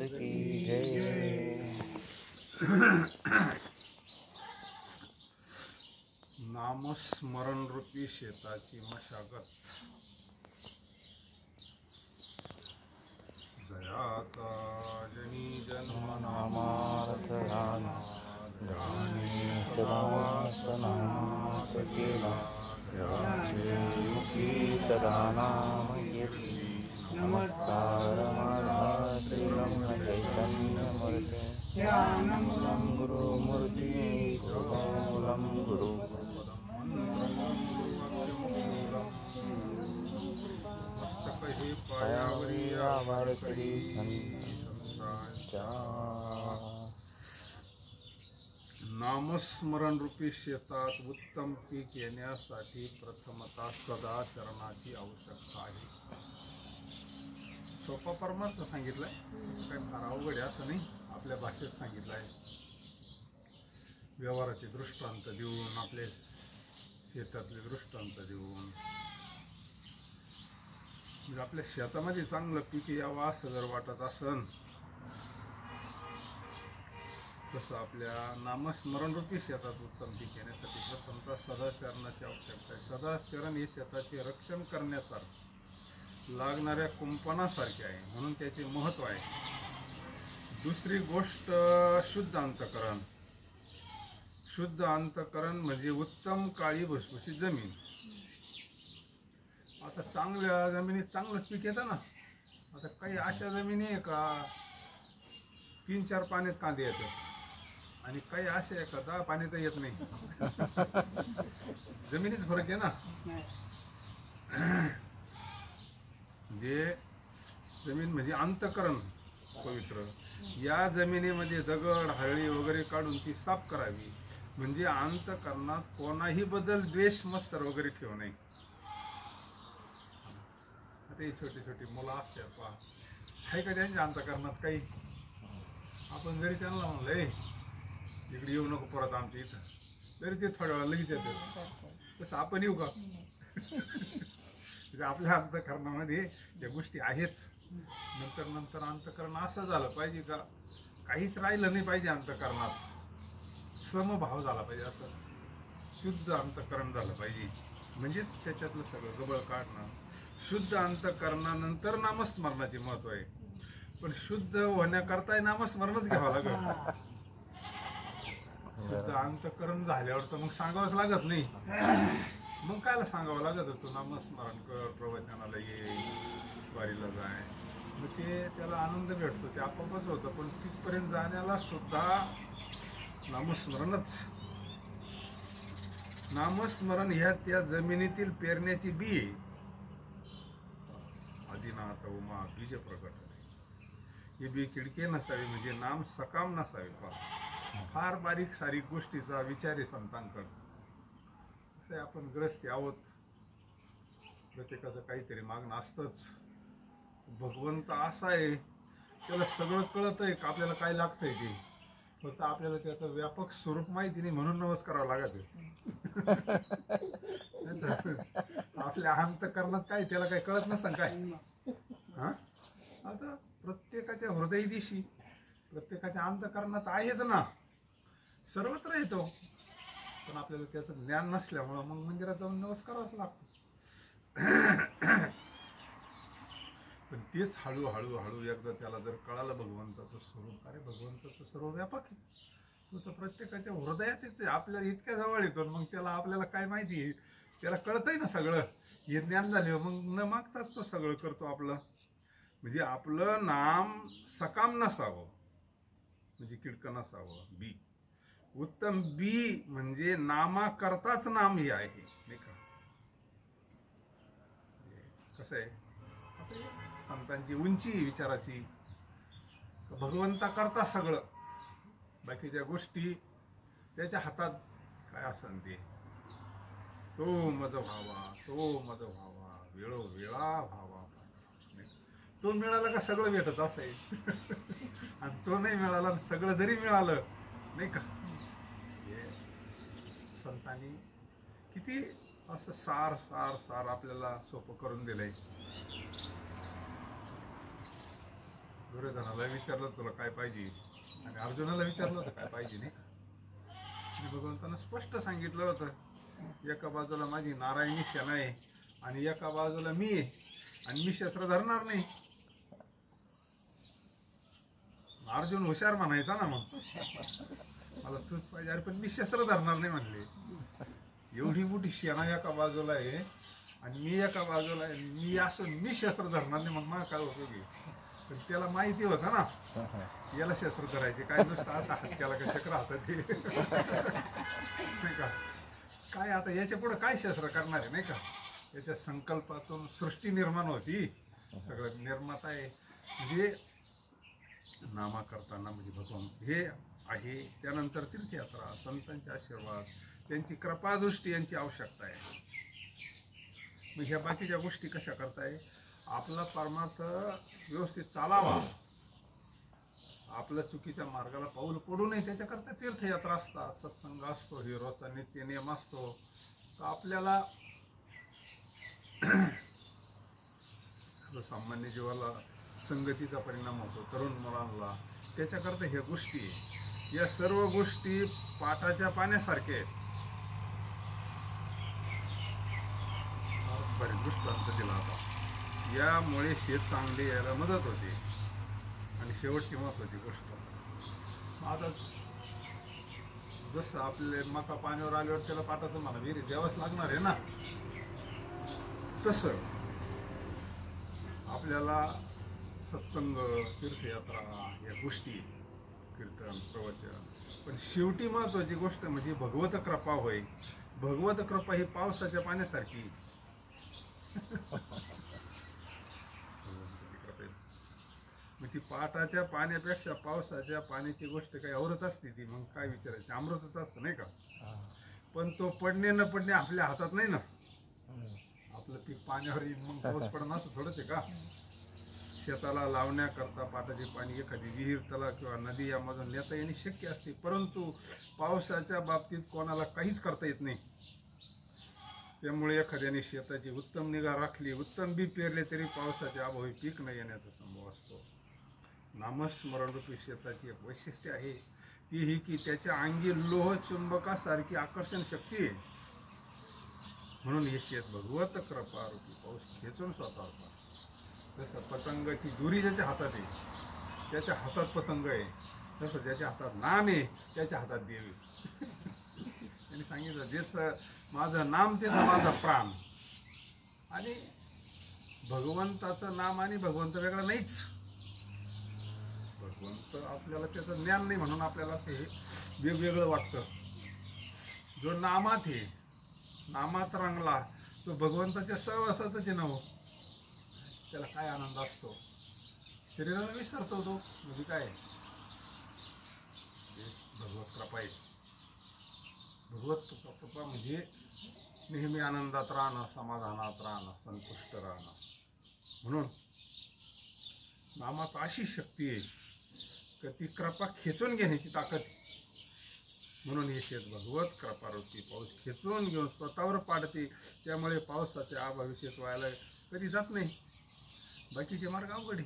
की जय। नामस्मरण रूपी शेताची मशागत जयाचा जनी जन्म नामार्थ झाला ज्ञानी सदासनात केला मुखी सदा नाम घेतली। नमस्कार माझा श्रीरंग चैतन्य मूर्ती ज्ञानमूलं गुरुमूर्ती गुरुमूलं गुरु पायावरी वारकरी संतांच्या। नामस्मरण रूपी शेतात उत्तम पीक येण्यासाठी प्रथमतः सदाचरणाची आवश्यकता आहे। सोपा परमार्थ सांगितलाय, काही फार अवघड आहे असं नाही, आपल्या भाषेत सांगितलं आहे। व्यवहाराचे दृष्टांत देऊन, आपले शेतातले दृष्टांत देऊन, म्हणजे आपल्या शेतामध्ये चांगलं पीक यावं असं जर वाटत असन, तसं आपल्या नामस्मरण रूपी शेतात उत्तम पीक येण्यासाठी प्रथमतः सदाचरणाची आवश्यकता आहे। सदाचरण हे शेताचे रक्षण करण्यासारखं लागणाऱ्या कुंपणासारखे आहे, म्हणून त्याचे महत्त्व आहे। दुसरी गोष्ट शुद्ध अंतःकरण। शुद्ध अंतःकरण म्हणजे उत्तम काळी भुसभुशीत जमीन। आता चांगल्या जमिनीत चांगलंच पीक येतं ना। आता काही अशा जमिनी आहे का 3-4 पाण्यात कांदे येतात, आणि काही असे आहे का 10 पाण्यात येत नाही। जमिनीच फरक आहे ना। जे जमीन म्हणजे अंतःकरण पवित्र, या जमिनीमध्ये दगड हळी वगैरे काढून ती साफ करावी, म्हणजे अंतःकरणात कोणाही बद्दल द्वेष मत्सर वगैरे ठेवू नये। आता ही छोटी छोटी मुलं असतात पहा, आहे का त्यांच्या अंतःकरणात काही? आपण जरी त्यांना म्हणलं इकडे येऊ नको परत आमच्या इथं, तरी ते थोड्या वेळा लगेच येतात। तसं आपण येऊ का? आपल्या अंतःकरणामध्ये या गोष्टी आहेत। नंतर नंतर अंतःकरण असं झालं पाहिजे का काहीच राहिलं नाही पाहिजे अंतःकरणात, समभाव झाला पाहिजे, असं शुद्ध अंतःकरण झालं पाहिजे, म्हणजे त्याच्यातलं सगळं गबळ काढणं। शुद्ध अंतःकरणानंतर नामस्मरणाचे महत्व आहे, पण शुद्ध होण्याकरता नामस्मरणच घ्यावं लागेल। शुद्ध अंतःकरण झाल्यावर तर मग सांगावंच लागत नाही, मग कायला सांगावं लागत होतं नामस्मरण कर, प्रवचनाला ये, वारीला जाय, मग ते त्याला आनंद भेटतो, ते आपोआपच होतं। पण तिथपर्यंत जाण्याला सुद्धा नामस्मरणच। नामस्मरण ह्या त्या जमिनीतील पेरण्याची बी आहे। आदिनाथ उमा बीज प्रकट, ही बी खिडके नसावी, म्हणजे नाम सकाम नसावे। फार बारीक सारीक गोष्टीचा विचार आहे संतांकडे। असं आपण ग्रस्ती आहोत, प्रत्येकाचं काहीतरी मागणं असतंच। भगवंत असा आहे, त्याला सगळं कळत आहे का आपल्याला काय लागतंय ते, फक्त आपल्याला त्याचं व्यापक स्वरूप माहिती नाही, म्हणून नमस्कारावं लागत आहे। आपल्या अंतःकरणात काय त्याला काही कळत नसतं काय? हा, आता प्रत्येकाच्या हृदय दिशी, प्रत्येकाच्या अंतःकरणात आहेच ना, सर्वत्र येतो, पण आपल्याला त्याचं ज्ञान नसल्यामुळं मग मंदिरात जाऊन नमस्कारावंच लागतो। पण तेच हळूहळू हळू एकदा त्याला जर कळालं भगवंताचं स्वरूप, अरे भगवंताचं सर्व व्यापक आहे, तो तर प्रत्येकाच्या हृदयातच आहे, आपल्या इतक्या जवळ येतो, मग त्याला आपल्याला काय माहिती आहे, त्याला कळतंय ना सगळं, हे ज्ञान झाले, मग न मागताच तो सगळं करतो आपलं। म्हणजे आपलं नाम सकाम नसावं, म्हणजे किडकं नसावं, बी उत्तम बी, म्हणजे नामाकरताच नाम हे आहे, नाही का? कसं आहे संतांची उंची विचाराची, भगवंता करता सगळं, बाकीच्या गोष्टी त्याच्या हातात काय असन ते, तो मज व्हावा, तो मज व्हावा, वेळोवेळा व्हावा। तो मिळाला का सगळं भेटत असं आहे, आणि तो नाही मिळाला, सगळं जरी मिळालं नाही का, हे संतांनी किती असं सार सार सार आपल्याला सोपं करून दिलंय। दुर्योधनाला विचारलं तुला काय पाहिजे, आणि अर्जुनाला विचारलं होतं काय पाहिजे, नाही का? आणि भगवंतानं स्पष्ट सांगितलं होतं, एका बाजूला माझी नारायणी सेना आहे आणि एका बाजूला मी आहे, आणि मी शस्त्र धरणार नाही. अर्जुन हुशार म्हणायचा ना, मग मला तूच पाहिजे, अरे पण मी शस्त्र धरणार नाही म्हणले. एवढी मोठी सेना एका बाजूला आहे आणि मी एका बाजूला आहे, मी असून मी शस्त्र धरणार नाही, मग मला काय उपयोगी? पण त्याला माहिती होतं ना याला शस्त्र धरायचे, काय नुसतं असं हात केला का चक्र हातात नाही का? काय आता याच्या पुढे काय शस्त्र करणार आहे, नाही का? याच्या संकल्पातून सृष्टी निर्माण होती, सगळं निर्माता आहे. म्हणजे नामा करताना म्हणजे भगवान हे आहे. त्यानंतर तीर्थयात्रा, संतांचे आशीर्वाद, त्यांची कृपादृष्टी यांची आवश्यकता आहे. मग ह्या बाकीच्या गोष्टी कशा करताय? आपला परमार्थ व्यवस्थित चालावा, आपलं चुकीच्या मार्गाला पाऊल पडू नये, त्याच्याकरता तीर्थयात्रा असतात, सत्संग असतो, हे रोजचा नित्य नियम असतो. तर आपल्याला सामान्य जीवाला संगतीचा परिणाम होतो, तरुण मुलांना, त्याच्याकरता ह्या गोष्टी, या सर्व गोष्टी पाटाच्या पाण्यासारखे आहेत. बरेच दृष्टांत दिला होता. यामुळे शेत चांगले यायला मदत होते. आणि शेवटची महत्वाची गोष्ट, आता जसं आपले मका पाण्यावर आल्यावर त्याला पाटाचं म्हणा विहिरी द्यावंच लागणार आहे ना, तसं आपल्याला सत्संग, तीर्थयात्रा या गोष्टी, कीर्तन, प्रवचन, पण शेवटी महत्वाची गोष्ट म्हणजे भगवत कृपा होय. भगवत कृपा ही पावसाच्या पाण्यासारखी. मग ती पाटाच्या पाण्यापेक्षा पावसाच्या पाण्याची गोष्ट काही औरच असते, ती मग काय विचारायची, अमृतच असतं, नाही का? पण तो पडणे न पडणे आपल्या हातात नाही ना. आपलं पीक पाण्यावर येईल, मग पाऊस पडणं असं थोडंच आहे का? शेताला लावण्याकरता पाटाचे पाणी एखादी विहीर, तलाव किंवा नदी यामधून नेता येणे शक्य असते, परंतु पावसाच्या बाबतीत कोणाला काहीच करता येत नाही. त्यामुळे एखाद्याने शेताची उत्तम निगा राखली, उत्तम बी पेरले, तरी पावसाच्या अभावी पीक न येण्याचा संभव असतो. नामस्मरणरूपी शेताची एक वैशिष्ट्य आहे, ती ही की त्याच्या अंगी लोह चुंबकासारखी आकर्षण शक्ती आहे. म्हणून हे शेत भगवत कृपा रूपी पाऊस खेचून स्वतः होता. जसं पतंगाची दोरी ज्याच्या हातात आहे, त्याच्या हातात पतंग आहे, तसं ज्याच्या हातात नाम आहे त्याच्या हातात देव आहे. त्यांनी सांगितलं, ज्याचं माझं नाम त्याचं माझा प्राण. आणि भगवंताचं नाम आणि भगवंत वेगळा नाहीच. भगवंत आपल्याला त्याचं ज्ञान नाही म्हणून आपल्याला ते वेगवेगळं वाटतं. जो नामात आहे, नामात रंगला, तो भगवंताच्या सहवासातच आहे ना हो. त्याला काय आनंद असतो, शरीराला विसरतो तो, म्हणजे काय, भगवत कृपा आहे. भगवत कृपा म्हणजे नेहमी आनंदात राहणं, समाधानात राहणं, संतुष्ट राहणं. म्हणून नामात अशी शक्ती आहे की ती कृपा खेचून घेण्याची ताकद. म्हणून हे शेत भगवत कृपारूपी पाऊस खेचून घेऊन स्वतःवर पाडते. त्यामुळे पावसाच्या अभावी शेत व्हायला कधी जात नाही. बाकीचे मार्ग अवघड आहे,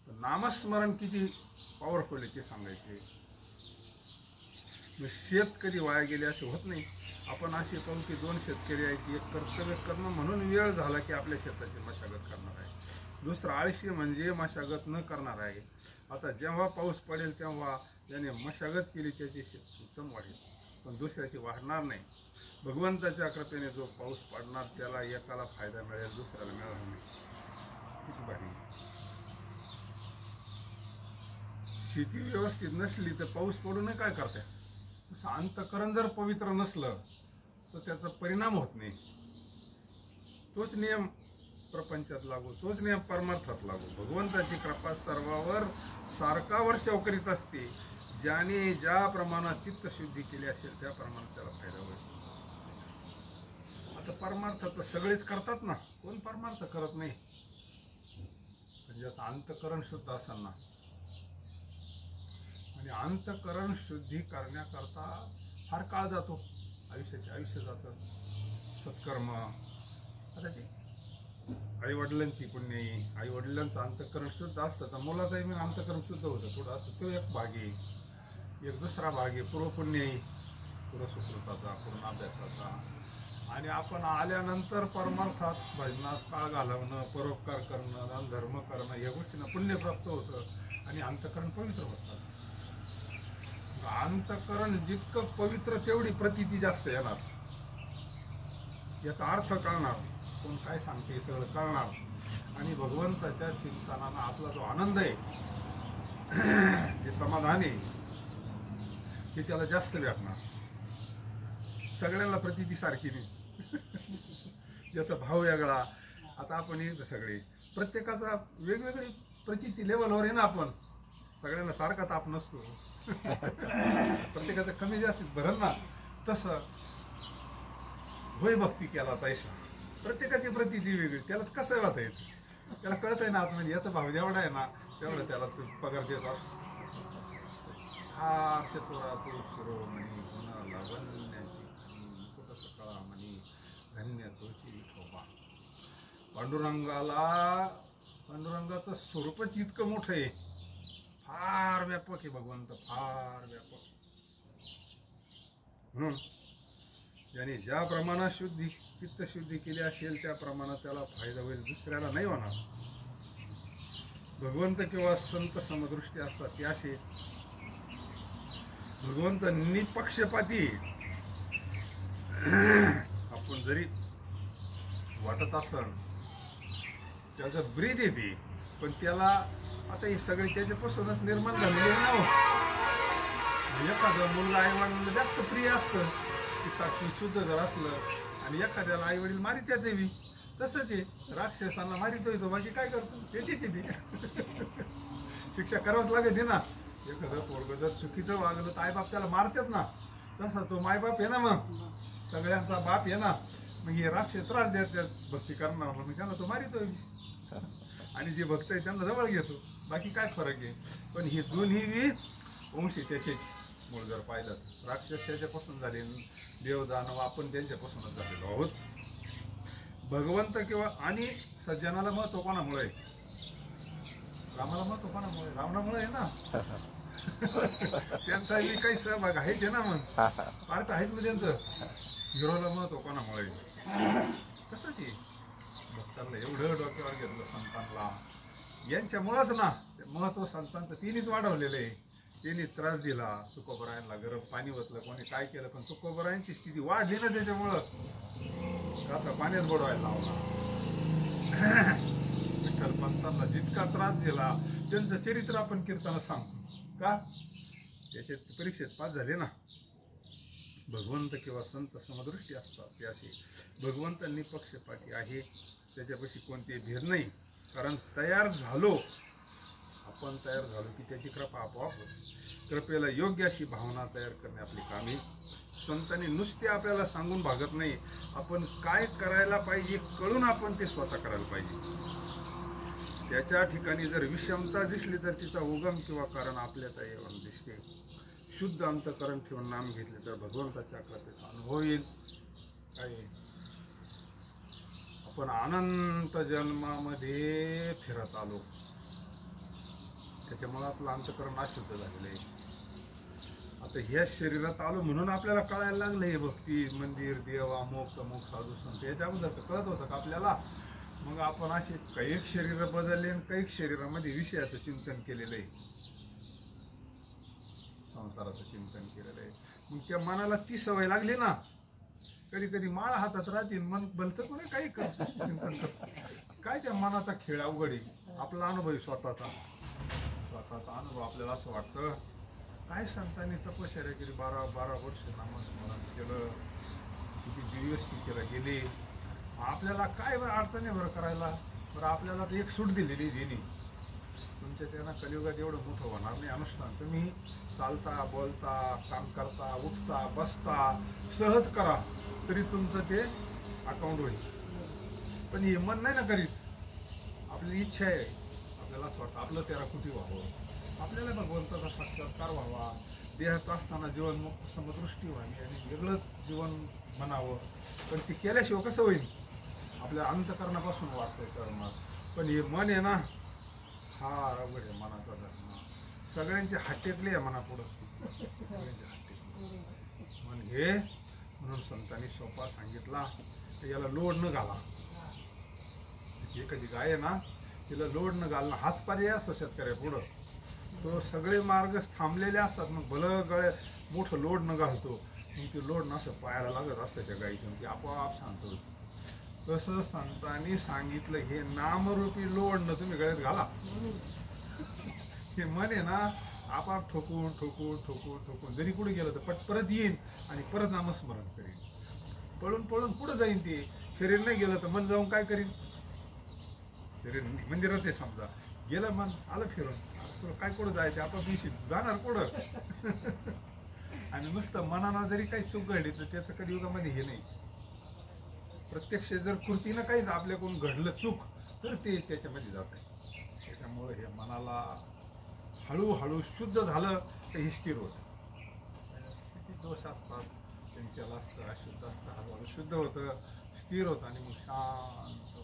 पण नामस्मरण किती पॉवरफुल आहे ते सांगायचे. शेत कधी वाया गेले असे होत नाही. आपण असे पाहू की दोन शेतकरी आहेत, एक कर्तव्य करणं म्हणून वेळ झाला की आपल्या शेताची मशागत करणार आहे, दुसरा आळशी म्हणजे मशागत न करणार आहे. आता जेव्हा पाऊस पडेल तेव्हा ज्याने मशागत केली त्याची शेत उत्तम वाढेल, पण दुसऱ्याची वाढणार नाही. भगवंताच्या कृपेने जो पाऊस पडणार त्याला एकाला फायदा मिळेल, दुसऱ्याला मिळणार नाही. किती भारी. शेती व्यवस्थित नसली तर पाऊस पडू नये काय करते. तसं अंतःकरण जर पवित्र नसलं तर त्याचा परिणाम होत नाही. तोच नियम प्रपंचात लागू, तोच नियम परमार्थात लागू. भगवंताची कृपा सर्वावर सारखा वर्षाव करीत असते. ज्याने ज्या प्रमाणात चित्तशुद्धी केली असेल त्या प्रमाणात त्याला फायदा होईल. आता परमार्थ तर सगळेच करतात ना, कोण परमार्थ करत नाही. म्हणजे आता अंतःकरण शुद्ध असेल ना, आणि अंतःकरण शुद्धी करण्याकरता फार काळ जातो, आयुष्य जातं. सत्कर्म, आता ते आई वडिलांची पुण्य आहे. आई वडिलांचं अंतःकरण शुद्ध असतं तर मुलाचंही मग अंतःकरण शुद्ध होतं थोडं असतं. तो एक भाग आहे. एक दुसरा भाग आहे पूर्वपुण्य आहे, पूर्वसुकृताचा, पूर्ण अभ्यासाचा. आणि आपण आल्यानंतर परमार्थात भजनात काळ घालवणं, परोपकार करणं, दानधर्म करणं या गोष्टींना पुण्य प्राप्त होतं आणि अंतःकरण पवित्र होतं. अंतःकरण जितकं पवित्र तेवढी प्रतीती जास्त येणार, याचा अर्थ कळणार, कोण काय सांगते हे सगळं कळणार. आणि भगवंताच्या चिंतनानं आपला जो आनंद आहे, जे समाधान आहे, ते त्याला जास्त भेटणार. सगळ्यांना प्रतीती सारखी नाही. ज्याचा भाव वेगळा. आता आपण येतो सगळे, प्रत्येकाचा वेगवेगळी प्रचिती लेवलवर आहे ना. आपण सगळ्यांना सारखा ताप नसतो. प्रत्येकाचं कमी जास्त भरल ना. तसं होय भक्ती केला तैसा प्रत्येकाची प्रतीची वेगळी. त्याला कसं वाटायचं, त्याला कळत आहे ना आतमध्ये याचा भाव जेवढा आहे ना तेवढा त्याला पगार देत असतो. हा चतुरा तो शिरोमणी गुणाला वंदण्याची मुकुट सकळा म्हणी धन्य तोची विठोबा. पांडुरंगाचं स्वरूपच इतकं मोठं आहे, फार व्यापक आहे भगवंत, फार व्यापक. म्हणून ज्याने ज्या प्रमाणात चित्तशुद्धी केली असेल त्या प्रमाणात त्याला फायदा होईल, दुसऱ्याला नाही होणार. भगवंत किंवा संत समदृष्टी असतात ते असे. भगवंत निपक्षपाती. आपण जरी वाटत असल त्याचं ब्रीद येते, पण त्याला आता हे सगळे त्याच्यापासूनच निर्माण झालेले ना. एखादं मुलगा आई वडिलांना जास्त प्रिय असतं की सात्विक शुद्ध जर असलं, आणि एखाद्याला आई वडील मारित्या देवी, तसंच आहे राक्षसांना मारितोय तो, बाकी काय करतो त्याचीच येते. शिक्षा करावंच लागते ना. एखादं पोरगं जर चुकीचं वागलं तर आईबाप त्याला मारतात ना, तसा तो मायबाप आहे ना, मग सगळ्यांचा बाप आहे ना. मग हे राक्षस त्रास देतात भक्ती करणार म्हणून त्यांना तो मारितोय, आणि जे भक्त आहे त्यांना जवळ घेतो. बाकी काय फरक आहे. पण हे दोन्ही वंशी त्याचेच मूळ जर पाहिलं, राक्षस त्याच्यापासून झाले, देव दानव आपण त्यांच्यापासूनच झालेलो आहोत. भगवंत किंवा आणि सज्जनाला महत्व कोणामुळे? रामाला महत्व कोणामुळे? रावणामुळे आहे ना. त्यांचाही काही सहभाग आहेच आहे ना, मग पार्ट आहेच ना त्यांचं. हिरोला महत्व कोणामुळे? कसं ते भक्तांना एवढं डोक्यावर घेतलं संतांना, यांच्यामुळंच ना. महत्व संतांचं तिनेच वाढवलेलं आहे. त्यांनी त्रास दिला, तुकोबरायांना गरम पाणी ओतलं, कोणी काय केलं, पण तुकोबरायांची स्थिती वाढली ना त्याच्यामुळं. आता पाण्यात बुडवायला लावला. विठ्ठल पंतांना जितका त्रास दिला त्यांचं चरित्र आपण कीर्तनात सांगतो का, त्याच्यात परीक्षेत पास झाले ना. भगवंत किंवा संत समदृष्टी असतात ते असे. भगवंत निपक्षपाती आहे, त्याच्यापाशी कोणते भेद नाही. कारण आपण तयार झालो की त्याची कृपा आपोआप होते. कृपेला योग्य अशी भावना तयार करणे आपली कामे. संतांनी नुसते आपल्याला सांगून भागत नाही, आपण काय करायला पाहिजे कळून आपण ते स्वतः करायला पाहिजे. त्याच्या ठिकाणी जर विषमता दिसली तर तिचा उगम किंवा कारण आपल्याला येऊन दिसते. शुद्ध अंतःकरण ठेवून नाम घेतले तर भगवंताच्या कृपेचा अनुभव येईल. काय आपण अनंत जन्मामध्ये फिरत आलो, त्याच्यामुळे आपलं अंतःकरण अशुद्ध झालेलं आहे. आता ह्या शरीरात आलो म्हणून आपल्याला कळायला लागलं हे भक्ती, मंदिर, देव, अमुक तमुक, साधू संत, याच्या अगोदर कळत होतं का आपल्याला? मग आपण असे काही शरीर बदलले आणि काही शरीरामध्ये विषयाचं चिंतन केलेलं आहे, संसाराचं चिंतन केलेलं आहे. मग त्या मनाला ती सवय लागली ना. कधी कधी माळ हातात राहते, मन भलतं कोणी काही चिंतन करत. काय त्या मनाचा खेळ अवघड आहे. आपला अनुभव स्वतःचा अनुभव. आपल्याला असं वाटतं काय संतांनी तपश्चर्या केली, 12 वर्ष नामस्मरण केलं, किती दिवस केलं गेले. आपल्याला काय बरं अडचणी बरं करायला? बरं आपल्याला तर एक सूट दिलेली देणी. तुमच्या त्यांना कलियुगात एवढं मोठं होणार नाही अनुष्ठान. तुम्ही चालता, बोलता, काम करता, उठता, बसता, सहज करा तरी तुमचं ते अकाउंट होईल. पण हे मन नाही ना करीत. आपली इच्छा आहे, आपल्याला असं वाटतं आपलं 13 कोटी व्हावं, आपल्याला भगवंताचा साक्षात्कार व्हावा, देहात असताना जीवनमुक्त समदृष्टी व्हावी आणि वेगळंच जीवन म्हणावं. पण ते केल्याशिवाय कसं होईल? आपल्या अंतकरणापासून वाटतंय कर्म. पण हे मन आहे ना, हा अवघड आहे मनाचा धर्म. सगळ्यांचे हात टेकले आहे मनापुढं, सगळ्यांचे हात टेकले. मन हे म्हणून संतांनी सोपा सांगितला की याला लोड न घाला. एखादी गाय आहे ना, तिला लोड न घालणं हाच पर्याय असतो शेतकऱ्या पुढं. तो सगळे मार्ग थांबलेले असतात, मग भलं गळे मोठं लोड न घालतो, मग ते लोड न असं पायाला लागत असतं त्या गाईचं, ती आपोआप शांत होती. तसं संतांनी सांगितलं, हे नामरूपी लोड न तुम्ही गळ्यात घाला. हे मन आहे ना, आपोआप ठोकून ठोकून ठोकून ठोकून जरी कुठे गेलं तर परत येईन आणि परत नामस्मरण करीन. पळून पळून पुढे जाईन. ते शरीर नाही गेलं तर मन जाऊन काय करीन? शरीर मंदिरात आहे समजा, गेलं मन, आलं फिरून, तुला काय कुठं जायचं, आपण दिशी जाणार कुठं? आणि नुसतं मनानं जरी काही चूक घडली तर त्याचं कलियुगामध्ये हे नाही. प्रत्यक्ष जर कृतीनं काही आपल्याकडून घडलं चूक तर ते त्याच्यामध्ये जात आहे. त्याच्यामुळे हे मनाला हळूहळू शुद्ध झालं तर हे स्थिर होतं. किती दोष असतात, त्यांच्याला असतं, अशुद्ध असतं, हळूहळू शुद्ध होतं, स्थिर होतं आणि मग शांत.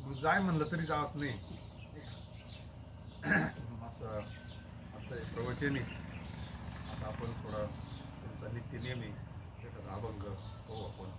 मग जाय म्हणलं तरी जात नाही. असं आमचं हे प्रवचन आहे. आता आपण थोडा तुमचा नित्य नेहमी अभंग हो आपण